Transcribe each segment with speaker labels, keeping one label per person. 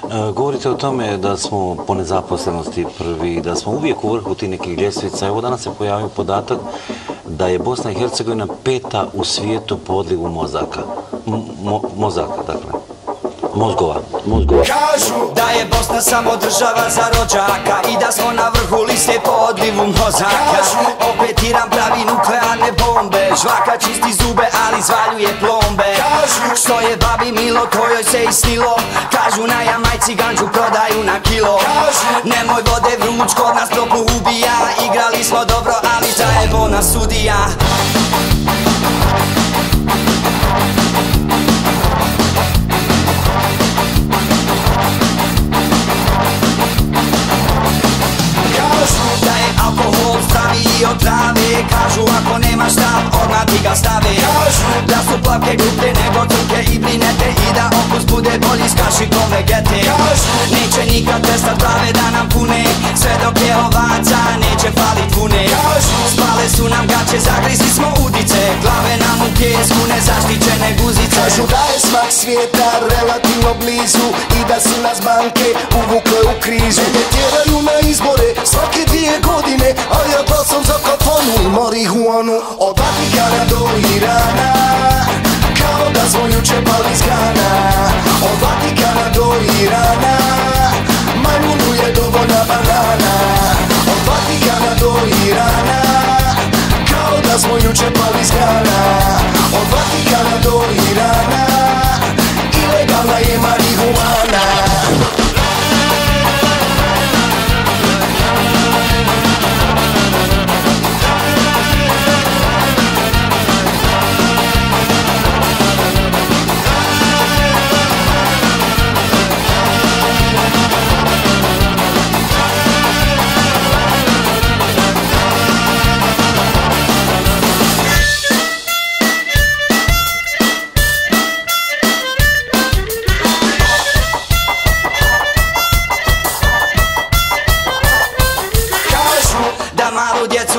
Speaker 1: Govorite o tome da smo po nezaposlenosti prvi, da smo uvijek u vrhu tih nekih ljestvica. Evo danas se pojavio podatak da je Bosna i Hercegovina 5. u svijetu po odlivu mozaka. Mozgova.
Speaker 2: Kažu da je Bosna samo država za rođaka i da smo na vrhu liste po odlivu mozaka. Opet Iran pravi nuklearne bombe, žvaka čisti zube ali zvaljuje plombe. Što je babi milo, to joj se i snilo. Kažu na Jamajci ganđu prodaju na kilo. Nemoj vode vruć, kod nas toplu ubija. Igrali smo dobro, ali zajebo nas sudija. Da je alkohol zdraviji od trave. Kažu ako nemaš stav, odmah ti ga stave. Da su plavke gluplje nego crke i brinete, i da okus bude bolji s kašikom vegete. Neće nikad prestat prave da nam pune, sve dok je ovaca neće falit vune. Spale su nam gaće, zagrizli smo udice, glave nam u pjesku, nezaštićene guzice.
Speaker 3: Kažu da je smak svijeta relativno blizu i da su nas banke uvukle u krizu. Ne tjeraju na izbore svake 2 godine, a ja glasam za kafanu i marihuanu. Od Vatikana do Irana, kao da smo juče pali s Gana. Od Vatikana do Irana, majmunu je dovoljna banana. Od Vatikana do Irana, kao da smo juče pali s Gana. Od Vatikana do Irana, ilegalna je marihuana.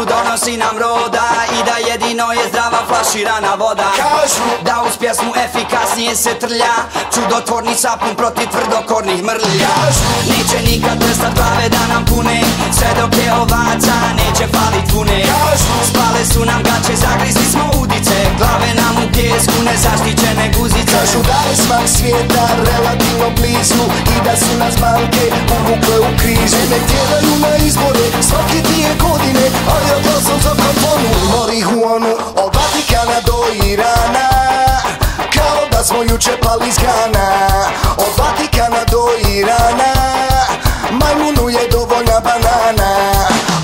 Speaker 2: Donosi nam roda i da jedino je zdrava flaširana voda. Kažu da uz pjesmu efikasnije se trlja, čudotvorni sapun protiv tvrdokornih mrlja. Neće nikad prestat glave da nam pune, sve dok je ovaca neće falit vune. Spale su nam gaće, zagrizli smo udice, glave nam u pjesku, nezaštićene guzice.
Speaker 3: Kažu da je smak svijeta relativno blizu i da su nas banke uvukle u krizu. Ne tjeraju na izbore svake 2 godine, a ja glasam za kafanu i marihuanu. Od Vatikana do Irana, kao da smo juče pali s Gana. Od Vatikana do Irana, majmunu je dovoljna banana.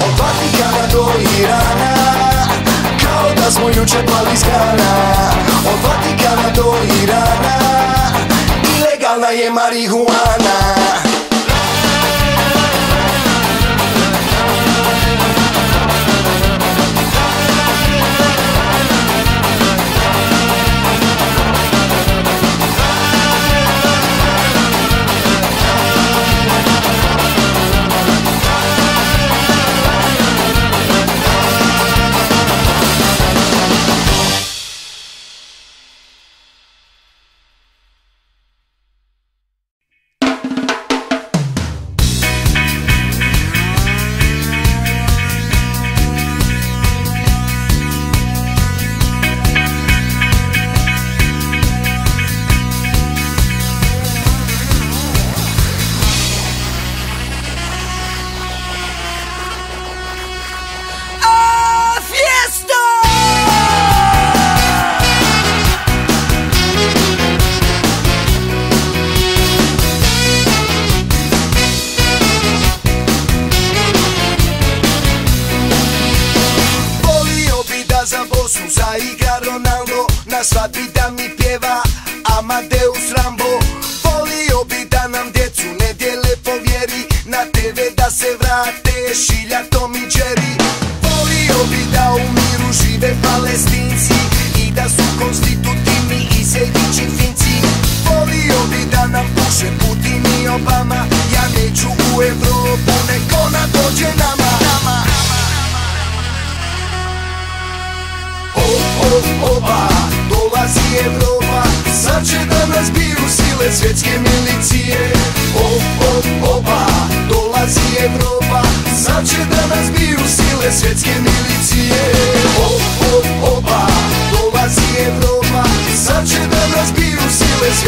Speaker 3: Od Vatikana do Irana, kao da smo juče pali s Gana. Od Vatikana do Irana, ilegalna je marihuana. Zaigra Ronaldo, na svadbi da mi pjeva Amadeus Rambo. Volio bi da nam djecu nedjelje po vjeri, na TV da se vrate Šilja, Tom i Jerry. Volio bi da u miru žive Palestinci i da su konstitutivni i Sejdić i Finci. Volio bi da nam puše Putin i Obama, ja neću u Evropu, nek ona dođe nama. Oba, dolazi Evropa, sad će da nas biju sile svjetske milicije.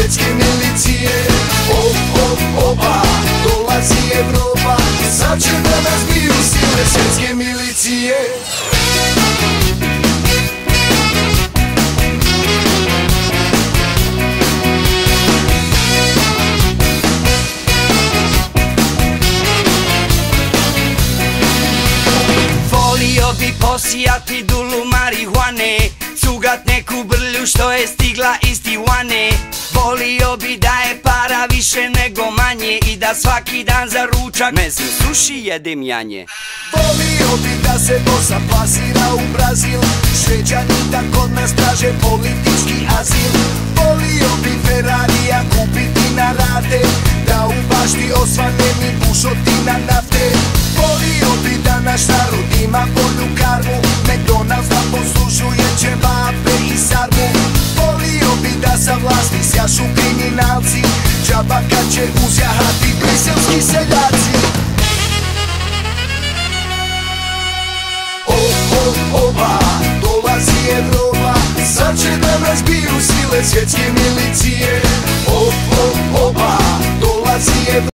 Speaker 3: svetske milicije. Opa, dolazi Evropa, sad će da nas biju sile svetske milicije.
Speaker 2: Volio bi posijati dulu marihuane, cugat neku brlju što je stigla iz Tijuane. Volio bi da je para više nego manje i da svaki dan za ručak meso suši jedem janje.
Speaker 3: Volio bi da se Bosa plasira u Brazil, Šveđani da kod nas traže politički azil. Volio bi Ferrarija kupiti na rate, da u bašti osvane mi bušotina nafte. Volio bi da naš narod ima bolju karmu, McDonald's da poslužuje ćevape i sarmu. Volio bi da sa vlasti sjašu kriminalci, džaba kad će uzjahati briselski seljaci.